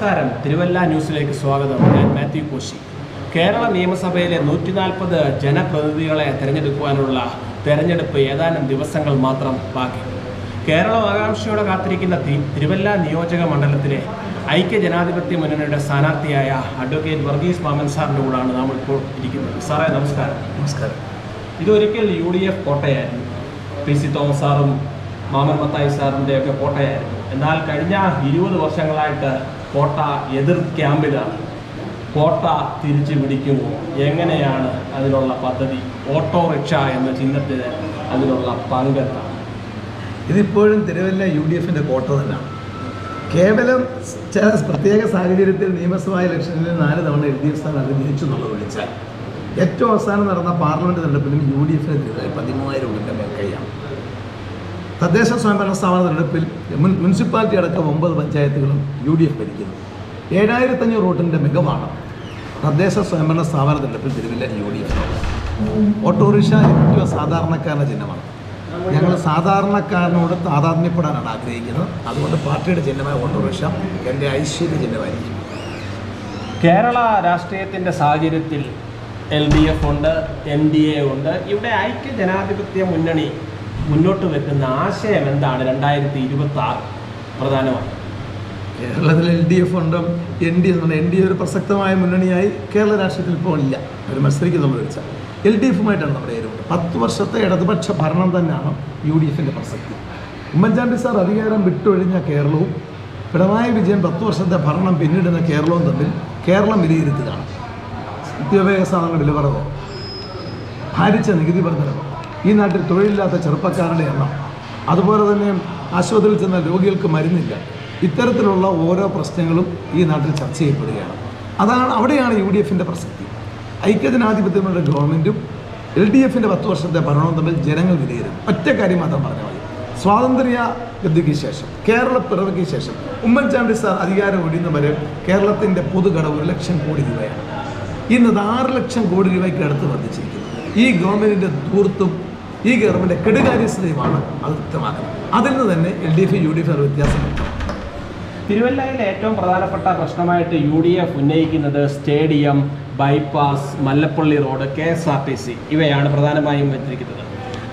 നമസ്കാരം. തിരുവല്ല ന്യൂസിലേക്ക് സ്വാഗതം. ഞാൻ മാത്യു കോശി. കേരള നിയമസഭയിലെ 140 ജനപ്രതിനിധികളെ തിരഞ്ഞെടുക്കുവാനുള്ള തെരഞ്ഞെടുപ്പ് ഏതാനും ദിവസങ്ങൾ മാത്രം ബാക്കി. കേരളം ആകാംക്ഷയോടെ കാത്തിരിക്കുന്ന തിരുവല്ല നിയോജക മണ്ഡലത്തിലെ ഐക്യജനാധിപത്യ മുന്നണിയുടെ സ്ഥാനാർത്ഥിയായ അഡ്വക്കേറ്റ് വർഗീസ് മാമൻ സാറിൻ്റെ കൂടാണ് നാം ഇപ്പോൾ ഇരിക്കുന്നത്. സാറേ നമസ്കാരം. നമസ്കാരം. ഇതൊരിക്കൽ UDF കോട്ടയായിരുന്നു. PC തോമസ് സാറും മാമൻ മത്തായി സാറിൻ്റെയൊക്കെ കോട്ടയായിരുന്നു. എന്നാൽ കഴിഞ്ഞ 20 വർഷങ്ങളായിട്ട് കോട്ട എതിർ ക്യാമ്പിലാണ്. കോട്ട തിരിച്ചു പിടിക്കുമോ? എങ്ങനെയാണ് അതിനുള്ള പദ്ധതി? ഓട്ടോറിക്ഷ എന്ന ചിഹ്നത്തിന് അതിനുള്ള പങ്കെടുത്താണ്. ഇതിപ്പോഴും തിരുവല്ല UDFൻ്റെ കോട്ട തന്നെയാണ്. കേവലം ചില പ്രത്യേക സാഹചര്യത്തിൽ നിയമസഭാ ഇലക്ഷനിൽ 4 തവണ LDF സ്ഥാനാർത്ഥി ജയിച്ചു എന്നുള്ളത് വിളിച്ചാൽ ഏറ്റവും അവസാനം നടന്ന പാർലമെൻറ്റ് തെരഞ്ഞെടുപ്പിലും UDFിനെതിരെ 13,000 വോട്ടിൻ്റെ മേൽക്കൈയാണ്. തദ്ദേശ സ്വയംഭരണ സ്ഥാപന തെരഞ്ഞെടുപ്പിൽ മുനിസിപ്പാലിറ്റി അടക്കം 9 പഞ്ചായത്തുകളും UDF ഭരിക്കുന്നു. 7,500 വോട്ടിൻ്റെ മികവാണ് തദ്ദേശ സ്വയംഭരണ സ്ഥാപന തെരഞ്ഞെടുപ്പിൽ തിരുവല്ല UDF. ഓട്ടോറിക്ഷ ഏറ്റവും സാധാരണക്കാരൻ്റെ ചിഹ്നമാണ്. ഞങ്ങൾ സാധാരണക്കാരനോട് താതാത്മ്യപ്പെടാനാണ് ആഗ്രഹിക്കുന്നത്. അതുകൊണ്ട് പാർട്ടിയുടെ ചിഹ്നമായ ഓട്ടോറിക്ഷ എൻ്റെ ഐശ്വര്യ ചിഹ്നമായിരിക്കും. കേരള രാഷ്ട്രീയത്തിൻ്റെ സാഹചര്യത്തിൽ LDF ഉണ്ട്, NDA ഉണ്ട്. ഇവിടെ ഐക്യജനാധിപത്യ മുന്നണി മുന്നോട്ട് വെക്കുന്ന ആശയം എന്താണ്? 2026 പ്രധാനമാണ്. കേരളത്തിൽ LDF ഉണ്ട്, NDA ഒരു പ്രസക്തമായ മുന്നണിയായി കേരള രാഷ്ട്രീയത്തിൽ ഇപ്പോൾ ഇല്ല. അവർ മത്സരിക്കുന്നുള്ളത് വെച്ചാൽ LDFുമായിട്ടാണ് നമ്മുടെ ഏരുണ്ട്. 10 വർഷത്തെ ഇടതുപക്ഷ ഭരണം തന്നെയാണ് UDFിൻ്റെ പ്രസക്തി. ഉമ്മൻചാണ്ടി സാർ അധികാരം വിട്ടൊഴിഞ്ഞ കേരളവും പിണറായി വിജയൻ 10 വർഷത്തെ ഭരണം പിന്നിടുന്ന കേരളവും തമ്മിൽ കേരളം വിലയിരുത്തുകയാണ്. നിത്യോപയോഗ സാധനങ്ങളുടെ വിലവർദ്ധനവ്, ഭാരിച്ച നികുതി വർദ്ധനവ്, ഈ നാട്ടിൽ തൊഴിലില്ലാത്ത ചെറുപ്പക്കാരുടെ എണ്ണം, അതുപോലെ തന്നെ ആശുപത്രിയിൽ ചെന്ന രോഗികൾക്ക് മരുന്നില്ല, ഇത്തരത്തിലുള്ള ഓരോ പ്രശ്നങ്ങളും ഈ നാട്ടിൽ ചർച്ച ചെയ്യപ്പെടുകയാണ്. അവിടെയാണ് UDFിൻ്റെ പ്രസക്തി. ഐക്യജനാധിപത്യങ്ങളുടെ ഗവൺമെൻറ്റും LDFിൻ്റെ 10 വർഷത്തെ ഭരണവും തമ്മിൽ ജനങ്ങൾ വിലയിരുത്തും. ഒറ്റ കാര്യം മാത്രം പറഞ്ഞാൽ മതി. സ്വാതന്ത്ര്യ ഗതിക്ക് ശേഷം, കേരള പിറവിക്ക് ശേഷം ഉമ്മൻചാണ്ടി സാർ അധികാരം ഒഴിയുന്നവരെ കേരളത്തിൻ്റെ പൊതുകടവ് 1 ലക്ഷം കോടി രൂപയാണ്. ഇന്നത് 6 ലക്ഷം കോടി രൂപയ്ക്ക് അടുത്ത് വർദ്ധിച്ചിരിക്കുന്നു. ഈ ഗവൺമെൻറ്റിൻ്റെ ധൂർത്തും ഈ ഗവൺമെൻറ് കെടുകാര്യസ്ഥതയുമാണ് അത് വ്യക്തമാക്കുന്നത്. അതിൽ നിന്ന് തന്നെ LDF UDF വ്യത്യാസമുണ്ട്. തിരുവല്ലയിലെ ഏറ്റവും പ്രധാനപ്പെട്ട പ്രശ്നമായിട്ട് UDF ഉന്നയിക്കുന്നത് stadium, bypass, Mallappally road, KSRTC ഇവയാണ് പ്രധാനമായും വെച്ചിരിക്കുന്നത്.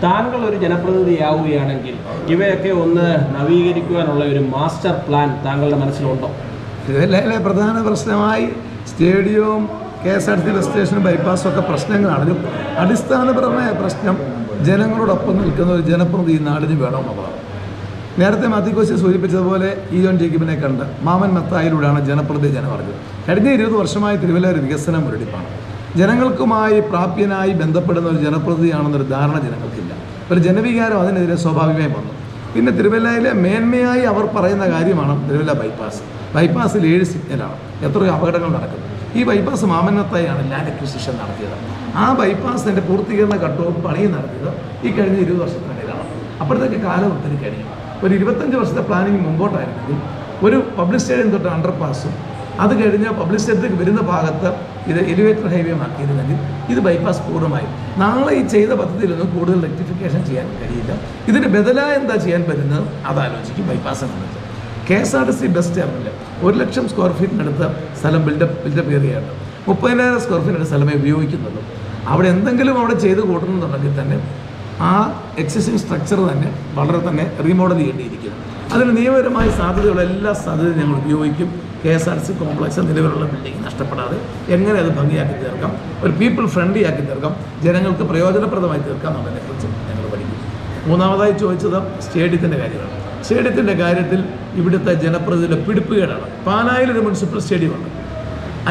താങ്കൾ ഒരു ജനപ്രതിനിധിയാവുകയാണെങ്കിൽ ഇവയൊക്കെ ഒന്ന് നവീകരിക്കുവാനുള്ള ഒരു മാസ്റ്റർ പ്ലാൻ താങ്കളുടെ മനസ്സിലുണ്ടോ? തിരുവല്ലയിലെ പ്രധാന പ്രശ്നമായി സ്റ്റേഡിയവും KSRTC ബസ് സ്റ്റേഷനും ബൈപ്പാസും ഒക്കെ പ്രശ്നങ്ങളാണെങ്കിലും അടിസ്ഥാനപരമായ പ്രശ്നം ജനങ്ങളോടൊപ്പം നിൽക്കുന്ന ഒരു ജനപ്രതിനിധി നാടിന് വേണമെന്നുള്ളതാണ്. നേരത്തെ മാത്യു കോശി സൂചിപ്പിച്ചതുപോലെ ജോൺ ജേക്കബിനെ കണ്ട് മാമൻ മത്തായിലൂടെയാണ് ജനപ്രതിനിധി ജനം അറിഞ്ഞത്. കഴിഞ്ഞ 20 വർഷമായി തിരുവല്ല ഒരു വികസന മുരടിപ്പാണ്. ജനങ്ങൾക്കുമായി പ്രാപ്യനായി ബന്ധപ്പെടുന്ന ഒരു ജനപ്രതിനിധിയാണെന്നൊരു ധാരണ ജനങ്ങൾക്കില്ല. ഒരു ജനവികാരം അതിനെതിരെ സ്വാഭാവികമായി വന്നു. പിന്നെ തിരുവല്ലയിലെ മേന്മയായി അവർ പറയുന്ന കാര്യമാണ് തിരുവല്ല ബൈപ്പാസ്. ബൈപ്പാസിൽ 7 സിഗ്നലാണ്. എത്രയോ അപകടങ്ങൾ നടക്കുന്നു. ഈ ബൈപ്പാസ് മാമൻ മത്തായിയാണ് ലാൻഡ് അക്വിസിഷൻ നടത്തിയത്. ആ ബൈപ്പാസിൻ്റെ പൂർത്തീകരണ ഘട്ടവും പണിയും നടത്തിയത് ഈ കഴിഞ്ഞ 20 വർഷത്തിനിടയിലാണ്. അപ്പോഴത്തേക്ക് കാലം ഒത്തിരി കഴിയും. ഒരു 25 വർഷത്തെ പ്ലാനിങ് മുമ്പോട്ടായിരുന്നെങ്കിൽ ഒരു പബ്ലിക് സ്റ്റേഡിയം തൊട്ട് അണ്ടർപാസും അത് കഴിഞ്ഞ് പബ്ലിക് സ്റ്റേഡിയത്തിലേക്ക് വരുന്ന ഭാഗത്ത് ഇത് എലിവേറ്റർ ഹൈവേ ആക്കിയിരുന്നെങ്കിൽ ഇത് ബൈപ്പാസ് പൂർണ്ണമായും. നാളെ ഈ ചെയ്ത പദ്ധതിയിലൊന്നും കൂടുതൽ റെക്ടിഫിക്കേഷൻ ചെയ്യാൻ കഴിയില്ല. ഇതിന് ബദലായി എന്താ ചെയ്യാൻ പറ്റുന്നത് അതാലോചിക്കും. ബൈപ്പാസ് എന്നുള്ളത് KSRTC ബസ് ടെർമിനൽ 1 ലക്ഷം സ്ക്വയർ ഫീറ്റിനടുത്ത് സ്ഥലം ബിൽഡപ്പ് ഏരിയയാണ്. 30,000 സ്ക്വയർ ഫീറ്റിൻ്റെ സ്ഥലമേ ഉപയോഗിക്കുന്നുള്ളൂ. അവിടെ എന്തെങ്കിലും അവിടെ ചെയ്ത് കൂട്ടണമെന്നുണ്ടെങ്കിൽ തന്നെ ആ എക്സിസ്റ്റിംഗ് സ്ട്രക്ചർ തന്നെ വളരെ തന്നെ റീമോഡൽ ചെയ്യേണ്ടിയിരിക്കുന്നു. അതിന് നിയമപരമായ സാധ്യതയുള്ള എല്ലാ സാധ്യതയും ഞങ്ങൾ ഉപയോഗിക്കും. KSRTC കോംപ്ലക്സ് നിലവിലുള്ള ബിൽഡിംഗ് നഷ്ടപ്പെടാതെ എങ്ങനെ അത് ഭംഗിയാക്കി തീർക്കാം, ഒരു പീപ്പിൾ ഫ്രണ്ട്ലി ആക്കി തീർക്കാം, ജനങ്ങൾക്ക് പ്രയോജനപ്രദമായി തീർക്കാം എന്നതിനെക്കുറിച്ച് ഞങ്ങൾ പഠിക്കും. മൂന്നാമതായി ചോദിച്ചത് സ്റ്റേഡിയത്തിൻ്റെ കാര്യമാണ്. സ്റ്റേഡിയത്തിൻ്റെ കാര്യത്തിൽ ഇവിടുത്തെ ജനപ്രതിനിധിയുടെ പിടിപ്പുകേടാണ്. പാലായിലൊരു മുനിസിപ്പൽ സ്റ്റേഡിയമുണ്ട്.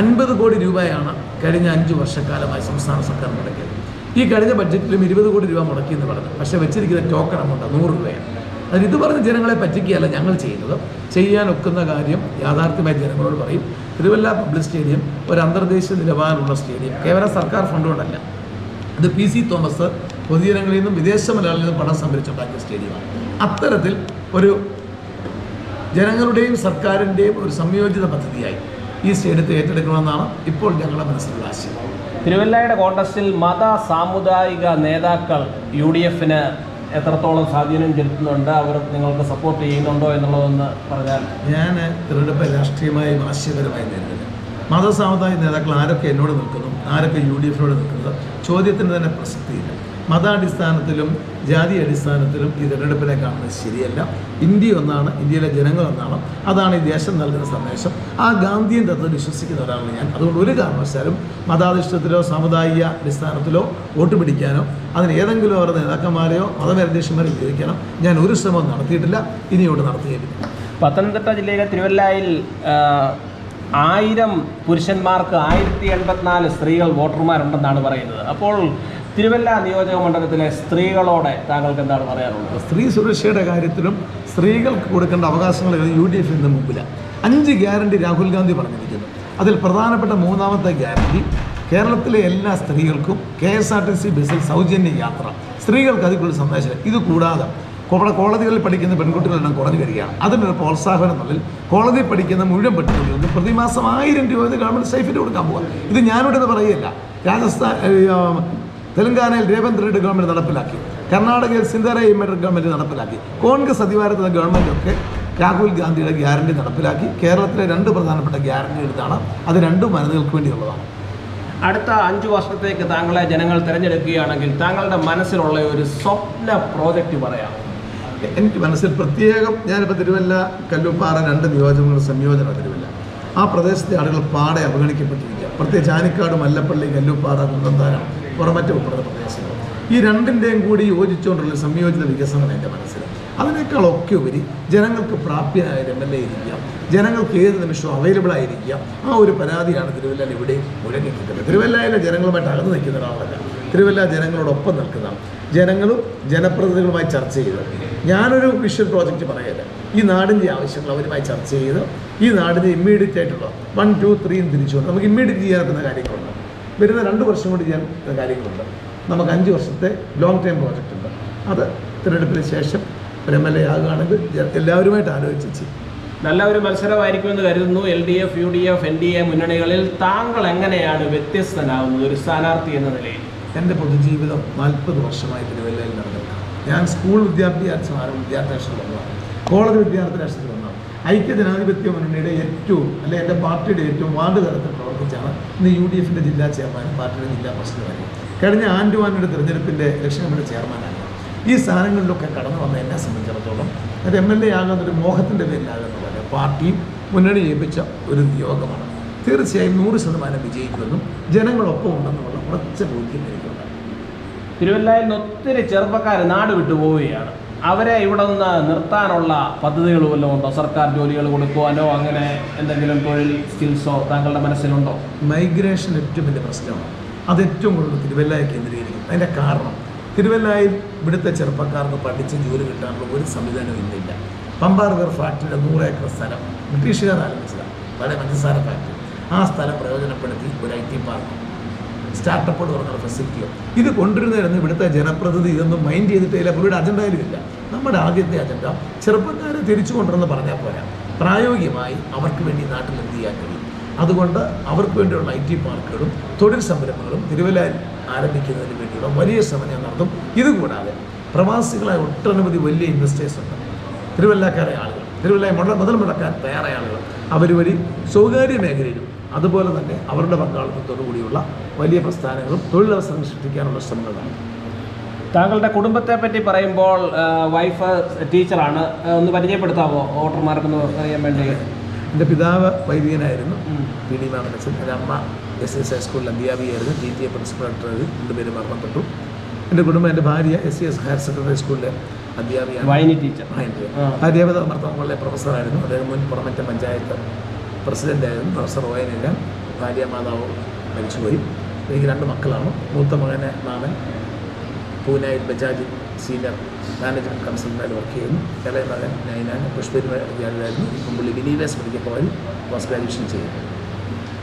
50 കോടി രൂപയാണ് കഴിഞ്ഞ 5 വർഷക്കാലമായി സംസ്ഥാന സർക്കാർ മുടക്കിയത്. ഈ കഴിഞ്ഞ ബഡ്ജറ്റിലും 20 കോടി രൂപ മുടക്കിയെന്ന് പറഞ്ഞു. പക്ഷേ വെച്ചിരിക്കുന്ന ടോക്കൺ എമൗണ്ട് 100 രൂപയാണ്. ഇത് പറഞ്ഞ് ജനങ്ങളെ പറ്റിക്കുകയല്ല ഞങ്ങൾ ചെയ്യുന്നത്. ചെയ്യാനൊക്കുന്ന കാര്യം യാഥാർത്ഥ്യമായി ജനങ്ങളോട് പറയും. തിരുവല്ല പബ്ലിക് സ്റ്റേഡിയം ഒരു അന്തർദേശീയ നിലവാരമുള്ള സ്റ്റേഡിയം, കേവലം സർക്കാർ ഫണ്ട് കൊണ്ടല്ല. ഇത് PC തോമസ് പൊതുജനങ്ങളിൽ നിന്നും വിദേശ മലയാളികളിൽ നിന്നും പണം സംഭരിച്ചുണ്ടാക്കിയ സ്റ്റേഡിയമാണ്. അത്തരത്തിൽ ഒരു ജനങ്ങളുടെയും സർക്കാരിൻ്റെയും ഒരു സംയോജിത പദ്ധതിയായി ഈ സ്റ്റേഡിയത്തെ ഏറ്റെടുക്കണമെന്നാണ് ഇപ്പോൾ ഞങ്ങളുടെ മനസ്സിലുള്ള ആശയം. തിരുവല്ലയുടെ കോൺടസ്റ്റിൽ മത സാമുദായിക നേതാക്കൾ UDFന് എത്രത്തോളം സ്വാധീനം ചെലുത്തുന്നുണ്ട്, അവർ നിങ്ങൾക്ക് സപ്പോർട്ട് ചെയ്യുന്നുണ്ടോ എന്നുള്ളതൊന്ന് പറഞ്ഞാൽ. ഞാൻ തിരഞ്ഞെടുപ്പ് രാഷ്ട്രീയമായി ആശയപരമായി നേരിടുന്നത് മതസാമുദായിക നേതാക്കൾ ആരൊക്കെ എന്നോട് നിൽക്കുന്നു, ആരൊക്കെ UDF നിൽക്കുന്നത് ചോദ്യത്തിന് തന്നെ പ്രസക്തിയില്ല. മതാടിസ്ഥാനത്തിലും ജാതി അടിസ്ഥാനത്തിലും ഈ തിരഞ്ഞെടുപ്പിനെ കാണുന്നത് ശരിയല്ല. ഇന്ത്യ ഒന്നാണ്, ഇന്ത്യയിലെ ജനങ്ങൾ ഒന്നാണ്. അതാണ് ഈ ദേശം നൽകുന്ന സന്ദേശം. ആ ഗാന്ധിയൻ തത്വം വിശ്വസിക്കുന്ന ഒരാളാണ് ഞാൻ. അതുകൊണ്ട് ഒരു കാരണവശാലും മതാധിഷ്ഠത്തിലോ സാമുദായിക അടിസ്ഥാനത്തിലോ വോട്ട് പിടിക്കാനോ അതിന് ഏതെങ്കിലും അവരുടെ നേതാക്കന്മാരെയോ മതമേലധ്യക്ഷന്മാരെയോ ഉപയോഗിക്കാനോ ഞാൻ ഒരു ശ്രമം നടത്തിയിട്ടില്ല, ഇനിയോട്ട് നടത്തുകയില്ല. പത്തനംതിട്ട ജില്ലയിലെ തിരുവല്ലയിൽ 1000 പുരുഷന്മാർക്ക് 1084 സ്ത്രീകൾ വോട്ടർമാരുണ്ടെന്നാണ് പറയുന്നത്. അപ്പോൾ തിരുവല്ല നിയോജക മണ്ഡലത്തിലെ സ്ത്രീകളോടെ താങ്കൾക്ക് എന്താണ് പറയാനുള്ളത്? സ്ത്രീ സുരക്ഷയുടെ കാര്യത്തിലും സ്ത്രീകൾക്ക് കൊടുക്കേണ്ട അവകാശങ്ങൾ UDF ഇന്ന് മുമ്പിലാണ്. 5 ഗ്യാരണ്ടി രാഹുൽ ഗാന്ധി പറഞ്ഞിരിക്കുന്നു. അതിൽ പ്രധാനപ്പെട്ട 3ാമത്തെ ഗ്യാരണ്ടി കേരളത്തിലെ എല്ലാ സ്ത്രീകൾക്കും KSRTC ബസ്സിൽ സൗജന്യ യാത്ര. സ്ത്രീകൾക്ക് അതിലുള്ള സന്ദേശം. ഇത് കൂടാതെ കോളേജുകളിൽ പഠിക്കുന്ന പെൺകുട്ടികളെല്ലാം കുറഞ്ഞു വരികയാണ്. അതിനൊരു പ്രോത്സാഹനം തമ്മിൽ കോളേജിൽ പഠിക്കുന്ന മുഴുവൻ പെൺകുട്ടികൾക്ക് പ്രതിമാസം 1000 രൂപ ഗവൺമെൻറ് സ്റ്റൈഫൻഡ് കൊടുക്കാൻ പോകാം. ഇത് ഞാനിവിടെ നിന്ന് പറയുകയില്ല. തെലങ്കാനയിൽ രേവന്ത് റെഡ്ഡി ഗവൺമെൻറ് നടപ്പിലാക്കി, കർണാടകയിൽ സിന്ദരയ്യ ഗവൺമെൻറ് നടപ്പിലാക്കി, കോൺഗ്രസ് അധികാരത്തിലെ ഗവൺമെൻറ്റൊക്കെ രാഹുൽ ഗാന്ധിയുടെ ഗ്യാരണ്ടി നടപ്പിലാക്കി. കേരളത്തിലെ 2 പ്രധാനപ്പെട്ട ഗ്യാരണ്ടി എടുത്താണ്. അത് 2 വനിതകൾക്ക് വേണ്ടിയുള്ളതാണ്. അടുത്ത 5 വർഷത്തേക്ക് താങ്കളെ ജനങ്ങൾ തിരഞ്ഞെടുക്കുകയാണെങ്കിൽ താങ്കളുടെ മനസ്സിലുള്ള ഒരു സ്വപ്ന പ്രോജക്റ്റ് പറയാം. എനിക്ക് മനസ്സിൽ പ്രത്യേകം ഞാനിപ്പോൾ തിരുവല്ല കല്ലുപ്പാറ 2 നിയോജകങ്ങൾ സംയോജന തിരുവല്ല. ആ പ്രദേശത്തെ ആളുകൾ പാടെ അവഗണിക്കപ്പെട്ടിരിക്കുക. പ്രത്യേകിച്ച് ആനിക്കാട്, മല്ലപ്പള്ളി, കല്ലുപ്പാറ, കുന്നന്താനം, പുറമറ്റ ഉൾപ്പെടുന്ന പ്രദേശങ്ങൾ. ഈ 2ൻ്റെയും കൂടി യോജിച്ചുകൊണ്ടുള്ള സംയോജിത വികസനം എൻ്റെ മനസ്സിൽ. അതിനേക്കാളൊക്കെ ഉപരി ജനങ്ങൾക്ക് പ്രാപ്യനായ MLA ഇരിക്കുക, ജനങ്ങൾക്ക് ഏത് നിമിഷവും അവൈലബിൾ ആയിരിക്കുക. ആ ഒരു പരാതിയാണ് തിരുവല്ലയിൽ ഇവിടെ മുഴങ്ങിക്കിട്ടുന്നത്. തിരുവല്ലയിലെ ജനങ്ങളുമായിട്ട് അകന്നു നിൽക്കുന്ന ഒരാളല്ല, തിരുവല്ല ജനങ്ങളോടൊപ്പം നിൽക്കുന്നതാണ്. ജനങ്ങളും ജനപ്രതിനിധികളുമായി ചർച്ച ചെയ്ത് ഞാനൊരു വിഷൻ പ്രോജക്റ്റ് പറയല്ല, ഈ നാടിൻ്റെ ആവശ്യങ്ങൾ അവരുമായി ചർച്ച ചെയ്ത് ഈ നാടിന് ഇമ്മീഡിയറ്റ് ആയിട്ടുള്ള 1, 2, 3 തിരിച്ചുകൊണ്ട് നമുക്ക് ഇമ്മീഡിയറ്റ് ചെയ്യാൻ പറ്റുന്ന കാര്യങ്ങളുണ്ട്. വരുന്ന 2 വർഷം കൊണ്ട് ചെയ്യാൻ പറ്റുന്ന കാര്യങ്ങളുണ്ട്. നമുക്ക് 5 വർഷത്തെ ലോങ് ടൈം പ്രോജക്റ്റ് ഉണ്ട്. അത് തിരഞ്ഞെടുപ്പിന് ശേഷം MLA ആകുകയാണെങ്കിൽ എല്ലാവരുമായിട്ട് ആലോചിച്ച് നല്ല ഒരു മത്സരമായിരിക്കുമെന്ന് കരുതുന്നു. LDF, UDF, NDA മുന്നണികളിൽ താങ്കൾ എങ്ങനെയാണ് വ്യത്യസ്തനാകുന്നത് ഒരു സ്ഥാനാർത്ഥി എന്ന നിലയിൽ? എൻ്റെ പൊതുജീവിതം 40 വർഷമായി തിരുവല്ലയിൽ നടന്നിട്ടുണ്ട്. ഞാൻ സ്കൂൾ വിദ്യാർത്ഥി വിദ്യാർത്ഥി വന്നതാണ്, കോളേജ് വിദ്യാർത്ഥി രാഷ്ട്രത്തിൽ വന്നതാണ്. ഐക്യജനാധിപത്യ മുന്നണിയുടെ ഏറ്റവും എൻ്റെ പാർട്ടിയുടെ ഏറ്റവും വാർഡ് തലത്തിൽ പ്രവർത്തിച്ചാണ് ഇന്ന് UDF ജില്ലാ ചെയർമാനും പാർട്ടിയുടെ ജില്ലാ പ്രസിഡന്റുമാരും. കഴിഞ്ഞ ആൻഡുവാനിയുടെ തിരഞ്ഞെടുപ്പിൻ്റെ ഇലക്ഷൻ കമ്മിറ്റി ചെയർമാനാണ്. ഈ സ്ഥാനങ്ങളിലൊക്കെ കടന്നു വന്ന എന്നെ സംബന്ധിച്ചിടത്തോളം അത് MLA ആകുന്നൊരു മോഹത്തിൻ്റെ പേരിലാകുന്നതല്ല, പാർട്ടിയും മുന്നണി ഏൽപ്പിച്ച ഒരു നിയോഗമാണ്. തീർച്ചയായും 100% വിജയിക്കുമെന്നും ജനങ്ങളൊപ്പം ഉണ്ടെന്നുള്ള ഉറച്ച ബോധ്യം എനിക്കുണ്ട്. തിരുവല്ലയിൽ ഒത്തിരി ചെറുപ്പക്കാർ നാട് വിട്ടു പോവുകയാണ്. അവരെ ഇവിടെ നിന്ന് നിർത്താനുള്ള പദ്ധതികൾ വല്ലതും ഉണ്ടോ? സർക്കാർ ജോലികൾ കൊടുക്കുവാനോ അങ്ങനെ എന്തെങ്കിലും തൊഴിൽ സ്കിൽസോ താങ്കളുടെ മനസ്സിലുണ്ടോ? മൈഗ്രേഷൻ ഏറ്റവും വലിയ പ്രശ്നമാണ്. അത് ഏറ്റവും കൂടുതൽ തിരുവല്ലയെ കേന്ദ്രീകരിക്കും. അതിൻ്റെ കാരണം തിരുവല്ലയിൽ ഇവിടുത്തെ ചെറുപ്പക്കാർക്ക് പഠിച്ച് ജോലി കിട്ടാനുള്ള ഒരു സംവിധാനവും ഇന്നില്ല. പമ്പാർ റിവർ ഫാക്ടറിയുടെ 100 ഏക്കർ സ്ഥലം ബ്രിട്ടീഷുകാർ ആരംഭിച്ചതാണ്, വളരെ പഞ്ചസാര ഫാക്ടറി. ആ സ്ഥലം പ്രയോജനപ്പെടുത്തി ഒരു IT പാർക്ക്, സ്റ്റാർട്ടപ്പോട് പറഞ്ഞ ഫെസിലിറ്റിയോ ഇത് കൊണ്ടുവരുന്നതായിരുന്നു ഇവിടുത്തെ ജനപ്രതിനിധി. ഇതൊന്നും മൈൻഡ് ചെയ്തിട്ടില്ല, പുള്ളിയുടെ അജണ്ടയിലുമില്ല. നമ്മുടെ ആദ്യത്തെ അജണ്ട ചെറുപ്പക്കാരെ തിരിച്ചു കൊണ്ടുവരെന്ന് പറഞ്ഞാൽ പോരാ, പ്രായോഗികമായി അവർക്ക് വേണ്ടി നാട്ടിൽ എന്ത് ചെയ്യാൻ കഴിയും. അതുകൊണ്ട് അവർക്ക് വേണ്ടിയുള്ള IT പാർക്കുകളും തൊഴിൽ സംരംഭങ്ങളും തിരുവല്ലയിൽ ആരംഭിക്കുന്നതിന് വേണ്ടിയുള്ള വലിയ ശ്രമം ഞാൻ നടത്തും. ഇതുകൂടാതെ പ്രവാസികളായ ഒട്ടനവധി വലിയ ഇൻവെസ്റ്റേഴ്സ് ഉണ്ട്, തിരുവല്ലക്കാരായ ആളുകൾ, തിരുവല്ലയെ മുതൽ മുടക്കാൻ തയ്യാറായ ആളുകൾ. അവർ വഴി സ്വകാര്യ മേഖലയിലും അതുപോലെ തന്നെ അവരുടെ പങ്കാളിത്തത്തോടു കൂടിയുള്ള വലിയ പ്രസ്ഥാനങ്ങളും തൊഴിലവസരങ്ങൾ സൃഷ്ടിക്കാനുള്ള ശ്രമങ്ങളാണ്. താങ്കളുടെ കുടുംബത്തെ പറ്റി പറയുമ്പോൾ വൈഫ് ടീച്ചറാണ്, ഒന്ന് പരിചയപ്പെടുത്താമോ വോട്ടർമാർക്കൊന്ന് അറിയാൻ വേണ്ടി? എൻ്റെ പിതാവ് വൈദികനായിരുന്നു, PD മാമനച്ചൻ. എൻ്റെ അമ്മ SS ഹൈസ്കൂളിൽ അധ്യാപികയായിരുന്നു, PTA പ്രിൻസിപ്പലായിട്ട് 2 പേര് മരണപ്പെട്ടു. എൻ്റെ കുടുംബം, എൻ്റെ ഭാര്യ SS ഹയർ സെക്കൻഡറി സ്കൂളിലെ അധ്യാപികയാണ്, വൈനി ടീച്ചർ. ദേവത മർത്തങ്ങളിലെ പ്രൊഫസറായിരുന്നു. അദ്ദേഹം മുൻ പുറമറ്റ പഞ്ചായത്ത് പ്രസിഡൻ്റായിരുന്നു. പ്രൊഫസർ ഓയനില്ല. ഭാര്യ മാതാവ് മരിച്ചുപോയി. എനിക്ക് 2 മക്കളാണ്. മൂത്ത മകനെ മാമൻ പൂനെയിൽ ബജാജ് സീനിയർ മാനേജ്മെൻറ്റ് കൺസൾട്ടൻ്റായിട്ട് വർക്ക് ചെയ്യുന്നു. ഇളയ മകൻ നൈനാൻ പുഷ്പരി വിദ്യാലയമായിരുന്നു. ഇപ്പം പുള്ളി വിനീവേഴ്സ് മെഡിക്കൽ കോളേജിൽ പോസ്റ്റ് ഗ്രാജുവേഷൻ ചെയ്യുന്നു.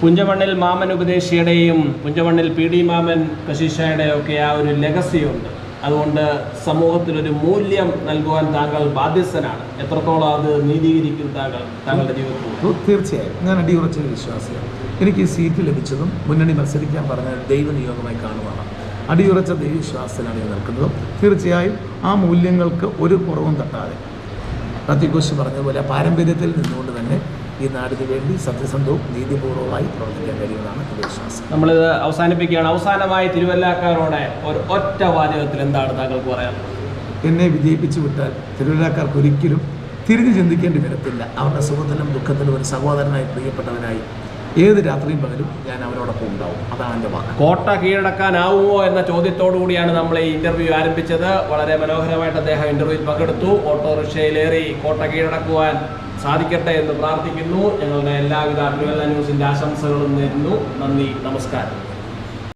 പുഞ്ചമണ്ണിൽ മാമൻ ഉപദേശിയുടെയും പുഞ്ചമണ്ണിൽ PD മാമൻ കശീഷയുടെയും ഒക്കെ ആ ഒരു ലെഗസിയുണ്ട്. അതുകൊണ്ട് സമൂഹത്തിലൊരു മൂല്യം നൽകുവാൻ താങ്കൾ ബാധ്യസ്ഥനാണ്. എത്രത്തോളം അത് നീതീകരിക്കും താങ്കളുടെ ജീവിതത്തിൽ? തീർച്ചയായും ഞാൻ അടിയുറച്ചൊരു വിശ്വാസിയാണ്. എനിക്ക് ഈ സീറ്റ് ലഭിച്ചതും മുന്നണി മത്സരിക്കാൻ പറഞ്ഞ ദൈവനിയോഗമായി കാണുവാണ്. അടിയുറച്ച ദൈവവിശ്വാസത്തിലാണ് ഞാൻ നിൽക്കുന്നത്. തീർച്ചയായും ആ മൂല്യങ്ങൾക്ക് ഒരു കുറവും തട്ടാതെ മാത്യു പറഞ്ഞതുപോലെ പാരമ്പര്യത്തിൽ നിന്നുകൊണ്ട് തന്നെ ഈ നാടിന് വേണ്ടി സത്യസന്ധവും നീതിപൂർവ്വമായി പ്രവർത്തിക്കാൻ കഴിയുന്നതാണ് എൻ്റെ വിശ്വാസം. നമ്മളിത് അവസാനിപ്പിക്കുകയാണ്. അവസാനമായി തിരുവല്ലക്കാരോടെ ഒരു ഒറ്റ വാചകത്തിൽ എന്താണ് താങ്കൾക്ക് പറയാം? എന്നെ വിജയിപ്പിച്ചു വിട്ടാൽ തിരുവല്ലക്കാർക്ക് ഒരിക്കലും തിരിഞ്ഞു ചിന്തിക്കേണ്ടി വരത്തില്ല. അവരുടെ സുഖത്തിലും ദുഃഖത്തിലും ഒരു സഹോദരനായി പ്രിയപ്പെട്ടവനായി ഏത് രാത്രിയും പകലും ഞാൻ അവരോടൊപ്പം ഉണ്ടാവും. അതാണ് എൻ്റെ വാക്ക്. കോട്ട കീഴടക്കാനാവുമോ എന്ന ചോദ്യത്തോടു കൂടിയാണ് നമ്മൾ ഈ ഇന്റർവ്യൂ ആരംഭിച്ചത്. വളരെ മനോഹരമായിട്ട് അദ്ദേഹം ഇന്റർവ്യൂവിൽ പങ്കെടുത്തു. ഓട്ടോറിക്ഷയിലേറി കോട്ട കീഴടക്കുവാൻ സാധിക്കട്ടെ എന്ന് പ്രാർത്ഥിക്കുന്നു. ഞങ്ങളുടെ എല്ലാവിധ തിരുവല്ല ന്യൂസിൻ്റെ ആശംസകളും നേരുന്നു. നന്ദി, നമസ്കാരം.